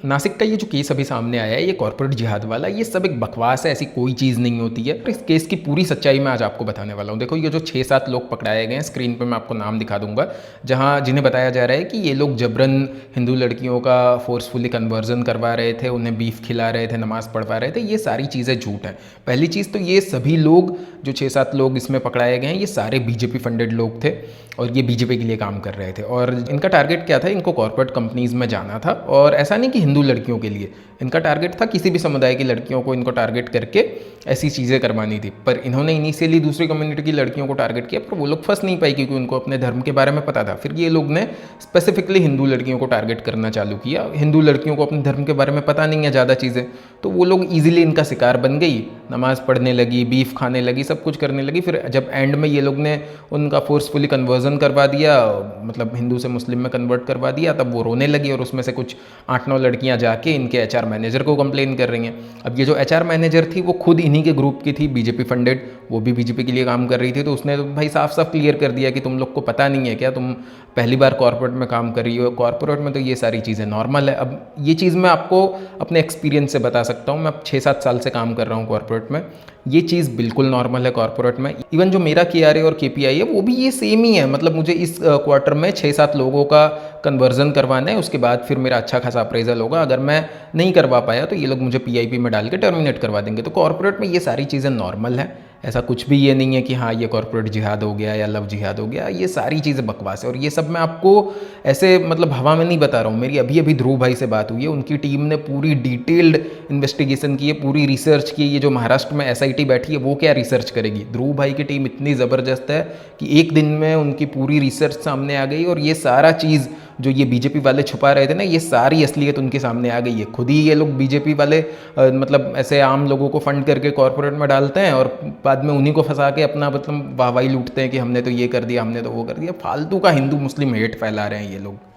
नासिक का ये जो केस अभी सामने आया है, ये कॉर्पोरेट जिहाद वाला, ये सब एक बकवास है, ऐसी कोई चीज़ नहीं होती है। इस केस की पूरी सच्चाई मैं आज आपको बताने वाला हूँ। देखो, ये जो 6-7 लोग पकड़ाए गए हैं, स्क्रीन पे मैं आपको नाम दिखा दूंगा, जिन्हें बताया जा रहा है कि ये लोग जबरन हिंदू लड़कियों का फोर्सफुली कन्वर्जन करवा रहे थे, उन्हें बीफ खिला रहे थे, नमाज़ पढ़वा रहे थे। ये सारी चीज़ें झूठ हैं। पहली चीज़ तो ये सभी लोग जो 6-7 लोग इसमें पकड़ाए गए हैं, ये सारे बीजेपी फंडेड लोग थे और ये बीजेपी के लिए काम कर रहे थे। और इनका टारगेट क्या था? इनको कॉर्पोरेट कंपनीज़ में जाना था, और ऐसा नहीं कि हिंदू लड़कियों के लिए, इनका टारगेट था किसी भी समुदाय की लड़कियों को इनको टारगेट करके ऐसी चीज़ें करवानी थी। पर इन्होंने इनिशियली दूसरी कम्युनिटी की लड़कियों को टारगेट किया, पर वो लोग फंस नहीं पाई क्योंकि उनको अपने धर्म के बारे में पता था। फिर ये लोग ने स्पेसिफिकली हिंदू लड़कियों को टारगेट करना चालू किया। हिंदू लड़कियों को अपने धर्म के बारे में पता नहीं है ज़्यादा चीज़ें, तो वो लोग ईजिली इनका शिकार बन गई, नमाज़ पढ़ने लगी, बीफ खाने लगी, सब कुछ करने लगी। फिर जब एंड में ये लोग ने उनका फोर्सफुली कन्वर्जन करवा दिया, मतलब हिंदू से मुस्लिम में कन्वर्ट करवा दिया, तब वो रोने लगी और उसमें से कुछ 8-9 लड़कियां जाके इनके एचआर मैनेजर को कंप्लेन कर रही हैं। अब ये जो एचआर मैनेजर थी वो खुद इन्हीं के ग्रुप की थी, बीजेपी फंडेड, वो भी बीजेपी के लिए काम कर रही थी। तो उसने तो भाई साफ साफ क्लियर कर दिया कि तुम लोग को पता नहीं है क्या, तुम पहली बार कॉर्पोरेट में काम कर रही हो, कॉर्पोरेट में तो ये सारी चीज़ें नॉर्मल है। अब ये चीज़ मैं आपको अपने एक्सपीरियंस से बता सकता हूँ, मैं 6-7 साल से काम कर रहा हूँ कॉर्पोरेट में, ये चीज़ बिल्कुल नॉर्मल है कॉर्पोरेट में। इवन जो मेरा KRA और KPI है वो भी ये सेम ही है। मतलब मुझे इस क्वार्टर में 6-7 लोगों का कन्वर्जन करवाना है, उसके बाद फिर मेरा अच्छा खासा अप्रेजल होगा। अगर मैं नहीं करवा पाया तो ये लोग मुझे PIP में डाल के टर्मिनेट करवा देंगे। तो कॉर्पोरेट में ये सारी चीज़ें नॉर्मल है, ऐसा कुछ भी ये नहीं है कि हाँ ये कॉर्पोरेट जिहाद हो गया या लव जिहाद हो गया। ये सारी चीज़ें बकवास है, और ये सब मैं आपको ऐसे मतलब हवा में नहीं बता रहा हूँ। मेरी अभी अभी ध्रुव भाई से बात हुई है, उनकी टीम ने पूरी डिटेल्ड इन्वेस्टिगेशन की है, पूरी रिसर्च की है। ये जो महाराष्ट्र में SIT बैठी है वो क्या रिसर्च करेगी? ध्रुव भाई की टीम इतनी ज़बरदस्त है कि एक दिन में उनकी पूरी रिसर्च सामने आ गई, और ये सारा चीज़ जो ये बीजेपी वाले छुपा रहे थे ना, ये सारी असलियत उनके सामने आ गई है। खुद ही ये लोग बीजेपी वाले मतलब ऐसे आम लोगों को फंड करके कॉर्पोरेट में डालते हैं और बाद में उन्हीं को फंसा के अपना मतलब वाहवाही लूटते हैं कि हमने तो ये कर दिया, हमने तो वो कर दिया। फालतू का हिंदू मुस्लिम हेट फैला रहे हैं ये लोग।